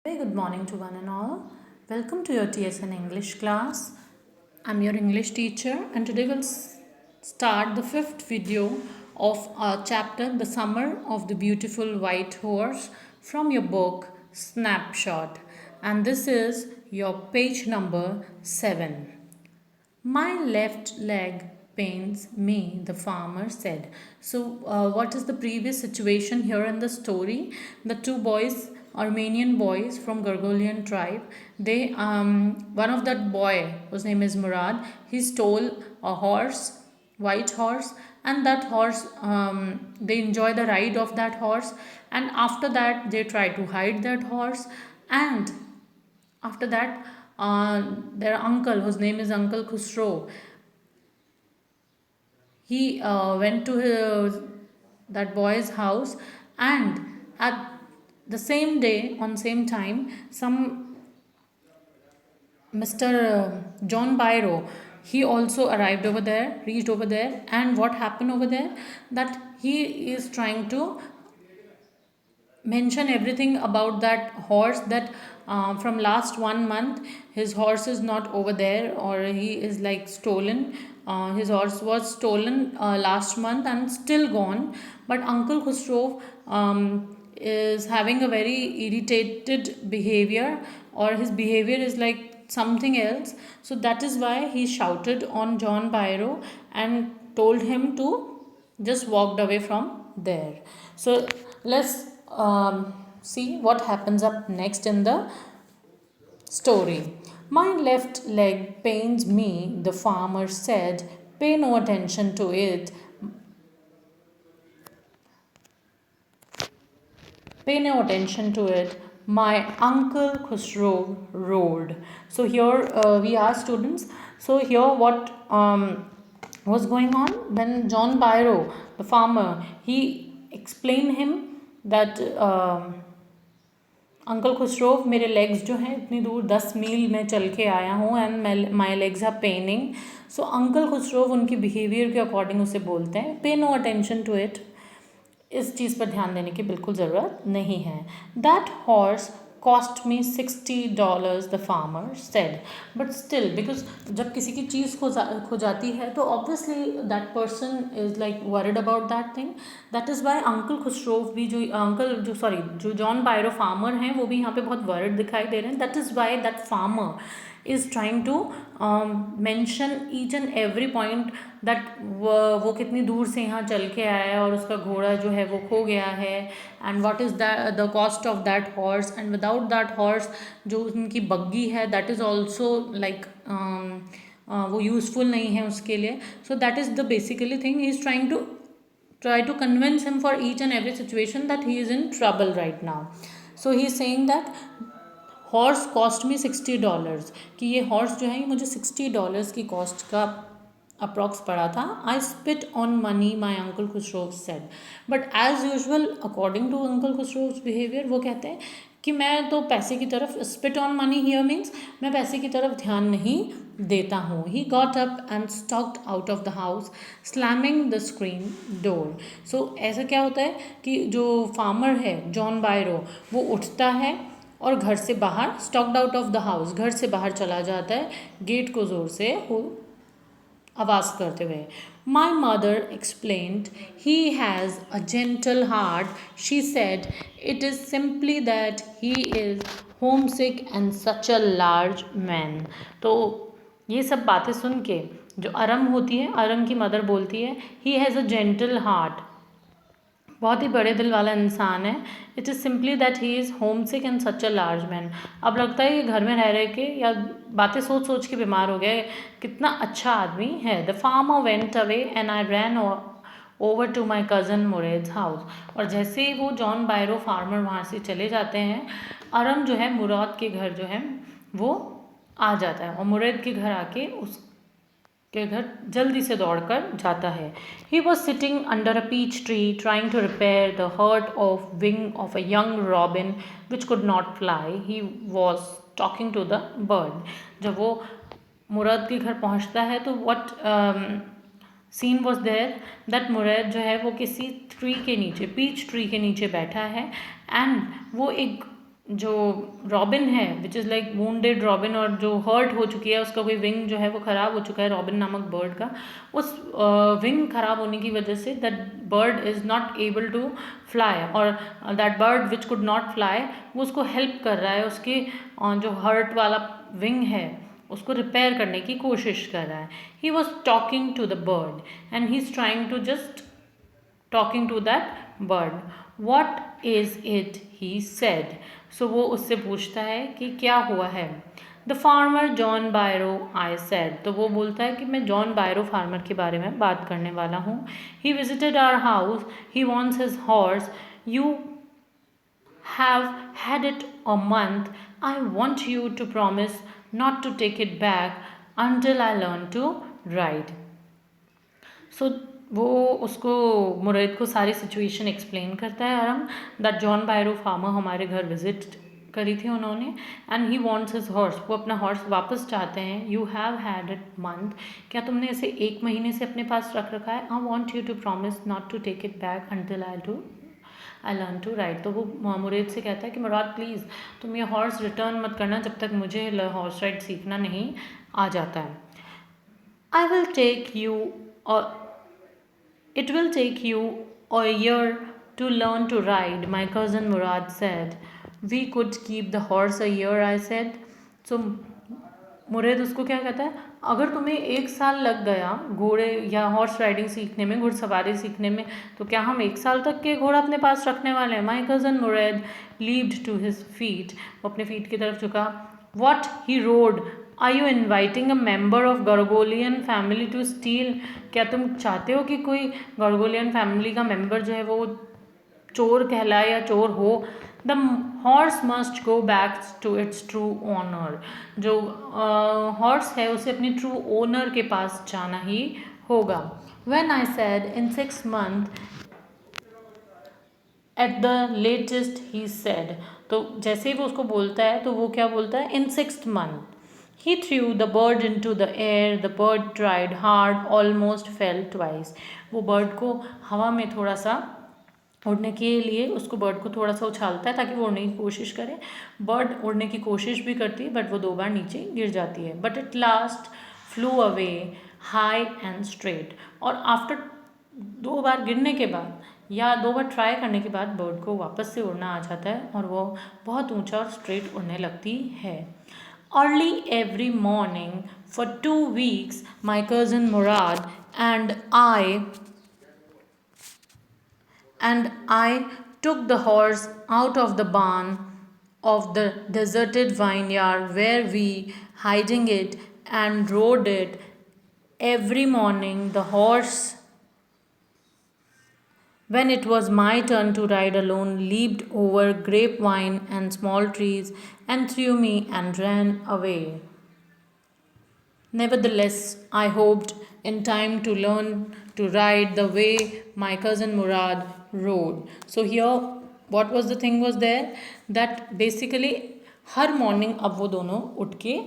Very good morning to one and all. Welcome to your TSN English class. I'm your English teacher, and today we'll start the fifth video of our chapter, The Summer of the Beautiful White Horse, from your book Snapshot. And this is your page number 7. My left leg pains me, the farmer said. So, what is the previous situation here in the story? The two boys, Armenian boys from Gargolian tribe, one of that boy, whose name is Murad, he stole a horse, white horse, and that horse, they enjoy the ride of that horse, and after that, they try to hide that horse, and after that, their uncle, whose name is Uncle Khusro, he went to that boy's house, and at the same day, on same time, some Mr. John Byro, he also arrived over there, reached over there, and what happened over there? That he is trying to mention everything about that horse, that from last 1 month his horse is not over there, or he is like stolen. His horse was stolen last month and still gone, but Uncle Khusro is having a very irritated behavior, or his behavior is like something else. So that is why he shouted on John Byro and told him to just walked away from there. So let's see what happens up next in the story. My left leg pains me, the farmer said. Pay no attention to it. Pay no attention to it. My uncle Khusro roared. So here we are students. So here what was going on when John Byro, the farmer, he explained him that uncle Khusro मेरे legs जो हैं इतनी दूर 10 मील में चल के आया हूँ and my legs are paining. So uncle Khosrove उनकी बिहेवियर के अकॉर्डिंग उसे बोलते हैं पे नो अटेंशन टू इट. इस चीज़ पर ध्यान देने की बिल्कुल ज़रूरत नहीं है. That horse cost me $60, the farmer said. But still because जब किसी की चीज़ खो जाती है तो obviously that person is like worried about that thing. That is Y uncle Khusro भी जो जॉन बायरो फार्मर हैं वो भी यहाँ पे बहुत वरिड दिखाई दे रहे हैं. That is why that farmer is trying to mention each and every point that वो कितनी दूर से यहाँ चल के आया है और उसका घोड़ा जो है वो खो गया है, and what is the cost of that horse, and without that horse जो उनकी बग्गी है दैट इज़ ऑल्सो लाइक वो यूज़फुल नहीं है उसके लिए. So that is the basically thing he is try to convince him for each and every situation that he is in trouble right now. So he is saying that horse cost me $60, कि ये horse जो है ये मुझे $60 की cost का approx पड़ा था. I spit on money my uncle Khusro said. But as usual according to uncle Khusro behaviour वो कहते हैं कि मैं तो पैसे की तरफ, spit on money here means मैं पैसे की तरफ ध्यान नहीं देता हूँ. He got up and stalked out of the house slamming the screen door. So ऐसा क्या होता है कि जो फार्मर है जॉन बायरो वो उठता है और घर से बाहर, stocked out of the house, घर से बाहर चला जाता है गेट को ज़ोर से आवाज़ करते हुए. My mother explained he has a gentle heart. She said it is simply that he is home sick and such a large man. तो ये सब बातें सुन के जो अरम होती है, अरम की मदर बोलती है he has a gentle heart, बहुत ही बड़े दिल वाला इंसान है. It is simply that he is home sick and such a large man. अब लगता है ये घर में रह के या बातें सोच सोच के बीमार हो गए, कितना अच्छा आदमी है. The farmer went away and I ran over to my cousin Mourad's house. और जैसे ही वो जॉन बायरो फार्मर वहाँ से चले जाते हैं, अरम जो है मुराद के घर जो है वो आ जाता है और मुरेद के घर आके उसके घर जल्दी से दौड़कर जाता है. He was sitting under a peach tree trying to repair the hurt of wing of a young robin which could not fly. He was talking to the bird. जब वो मुराद के घर पहुंचता है तो what scene was there that Mourad जो है वो किसी ट्री के नीचे, पीच ट्री के नीचे बैठा है, एंड वो एक जो रॉबिन है which is like wounded robin, और जो हर्ट हो चुकी है, उसका कोई विंग जो है वो ख़राब हो चुका है रॉबिन नामक बर्ड का, उस विंग ख़राब होने की वजह से that bird is not able to fly, और that bird which could not fly वो उसको हेल्प कर रहा है, उसके जो हर्ट वाला विंग है उसको रिपेयर करने की कोशिश कर रहा है. He was talking to the bird and he is trying to just talking to that bird. What is it he said. So वो उससे पूछता है कि क्या हुआ है. The farmer John Byro I said. तो वो बोलता है कि मैं जॉन बायरो फार्मर के बारे में बात करने वाला हूँ. He visited our house, he wants his horse, you have had it a month. I want you to promise not to take it back until I learn to ride. सो वो उसको मुरैद को सारी सिचुएशन एक्सप्लेन करता है आराम, that John बायरो farmer हमारे घर visit करी थी उन्होंने, and he wants his horse. वो अपना हॉर्स वापस चाहते हैं. You have had it month. क्या तुमने इसे 1 महीने से अपने पास रख रखा है. I want you to promise not to take it back until I learn to ride. तो वो मुरैद से कहता है कि मुराद प्लीज़ तुम ये हॉर्स रिटर्न मत करना जब तक मुझे हॉर्स राइड सीखना नहीं आ जाता है. I will take you It will take you a year to learn to ride, my cousin Murad said. We could keep the horse a year, I said. So मुरैद उसको क्या कहता है, अगर तुम्हें 1 साल लग गया घोड़े या हॉर्स राइडिंग सीखने में, घुड़सवारी सीखने में, तो क्या हम 1 साल तक के घोड़ा अपने पास रखने वाले हैं. My cousin Mourad leaned to his feet. वो अपने फीट की तरफ झुका. What he roared. Are you inviting a member of Garoghlanian family to steal. क्या तुम चाहते हो कि कोई गर्गोलियन फैमिली का मेम्बर जो है वो चोर कहलाए या चोर हो. The horse must go back to its true owner. जो हॉर्स है उसे अपनी ट्रू ओनर के पास जाना ही होगा. When I said in 6 months at the latest he said. तो जैसे ही वो उसको बोलता है तो वो क्या बोलता है, इन 6th month. He threw the bird into the air. The bird tried hard, almost fell twice. वो बर्ड को हवा में थोड़ा सा उड़ने के लिए उसको बर्ड को थोड़ा सा उछालता है ताकि वो उड़ने की कोशिश करे. बर्ड उड़ने की कोशिश भी करती है बट वो 2 बार नीचे गिर जाती है. But it last flu away high and straight. और आफ्टर 2 बार गिरने के बाद या 2 बार ट्राई करने के बाद बर्ड को वापस से उड़ना आ जाता है और वो बहुत ऊंचा और स्ट्रेट उड़ने लगती है. Early every morning for 2 weeks, my cousin Murad and I took the horse out of the barn of the deserted vineyard where we hiding it and rode it. Every morning the horse, when it was my turn to ride alone, leaped over grapevine and small trees and threw me and ran away. Nevertheless, I hoped in time to learn to ride the way my cousin Murad rode. So here, what was the thing was there that basically हर morning अब वो दोनों उठ के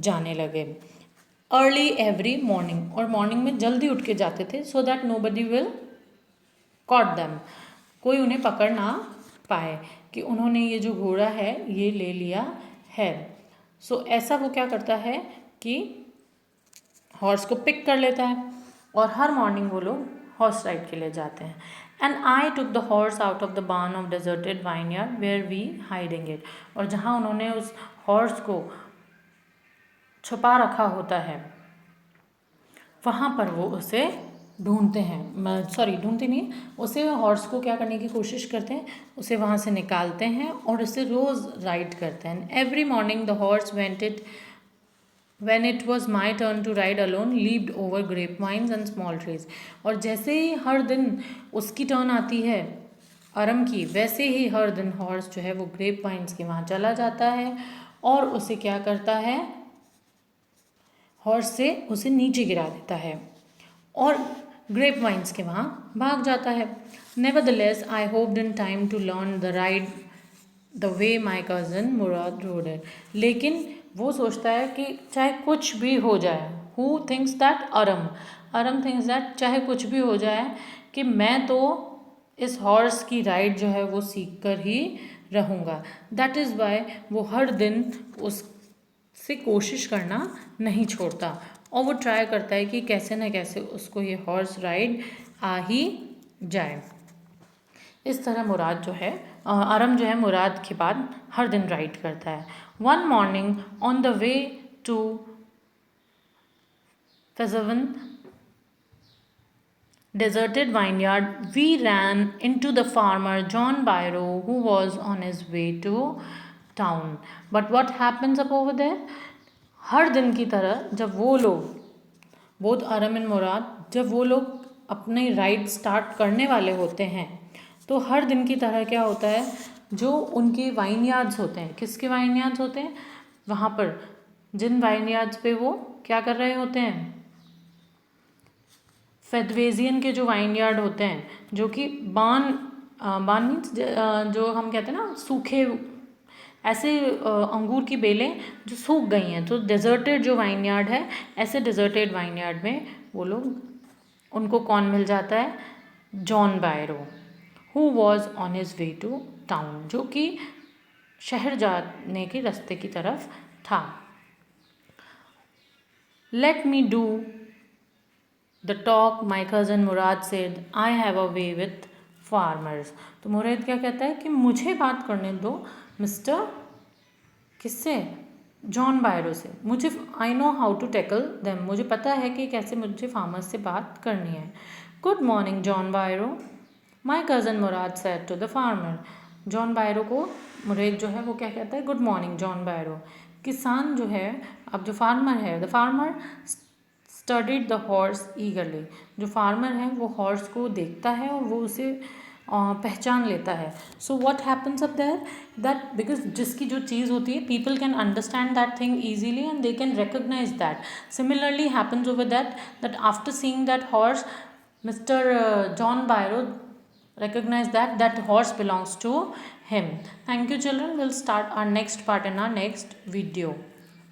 जाने लगे. Early every morning, और morning में जल्दी उठ के जाते थे so that nobody will caught them. कोई उन्हें पकड़ ना पाए कि उन्होंने ये जो घोड़ा है ये ले लिया है. सो ऐसा वो क्या करता है कि हॉर्स को पिक कर लेता है और हर मॉर्निंग वो लोग हॉर्स राइड के लिए जाते हैं. And I took the horse out of the barn of deserted vineyard where we hiding it. और जहाँ उन्होंने उस हॉर्स को छुपा रखा होता है वहाँ पर वो उसे ढूंढते हैं, सॉरी ढूंढते नहीं, उसे हॉर्स को क्या करने की कोशिश करते हैं, उसे वहाँ से निकालते हैं और उसे रोज़ राइड करते हैं. Every morning the horse when it was my turn to ride alone, leaped over grapevines and small trees. और जैसे ही हर दिन उसकी टर्न आती है आरम की, वैसे ही हर दिन हॉर्स जो है वो ग्रेप वाइन्स के वहाँ चला जाता है और उसे क्या करता है, हॉर्स से उसे नीचे गिरा देता है और ग्रेप वाइन्स के वहाँ भाग जाता है. Nevertheless I hoped in time to learn the ride the way my cousin Mourad rode it. लेकिन वो सोचता है कि चाहे कुछ भी हो जाए, who thinks that, अरम thinks that चाहे कुछ भी हो जाए कि मैं तो इस हॉर्स की राइड जो है वो सीख कर ही रहूँगा। दैट इज़ वाई वो हर दिन उससे कोशिश करना नहीं छोड़ता और वो ट्राई करता है कि कैसे ना कैसे उसको ये हॉर्स राइड आ ही जाए। इस तरह मुराद जो है आरम जो है मुराद के बाद हर दिन राइड करता है। One morning on the way to Fezzavan deserted vineyard, we ran into the farmer John Byro, who was on his way to town. But what happens up over there? हर दिन की तरह जब वो लोग बोथ आरम एंड मुराद जब वो लोग अपनी राइड स्टार्ट करने वाले होते हैं तो हर दिन की तरह क्या होता है, जो उनके वाइन यार्ड्स होते हैं, किसके वाइन यार्ड्स होते हैं, वहाँ पर जिन वाइन यार्ड्स पे वो क्या कर रहे होते हैं, फेदवेजियन के जो वाइन यार्ड होते हैं, जो कि बान मीन्स जो हम कहते हैं ना सूखे ऐसे अंगूर की बेलें जो सूख गई हैं, तो डेजर्टेड जो वाइन यार्ड है, ऐसे डेजर्टेड वाइन यार्ड में वो लोग उनको कौन मिल जाता है, John Byro, who was on his way to town, जो कि शहर जाने के रास्ते की तरफ था। Let me do the talk my cousin Mourad said, I have a way with farmers. तो मुराद क्या कहता है कि मुझे बात करने दो मिस्टर किससे, जॉन बायरो से, मुझे I know how to tackle them, मुझे पता है कि कैसे मुझे फार्मर्स से बात करनी है। Good morning John Byro, my cousin Mourad said to the farmer. John Byro को मुराद जो है वो क्या कहता है, गुड मॉर्निंग जॉन बायरो। किसान जो है, अब जो फार्मर है, the farmer studied the horse ईगरली, जो फार्मर है वो हॉर्स को देखता है और वो उसे पहचान लेता है। So what happens up there, that because जिसकी जो चीज़ होती है, people can understand that thing easily and they can recognize that. Similarly happens over that after seeing that horse, mister John Byro recognize that horse belongs to him. Thank you children, we'll start our next part in our next video.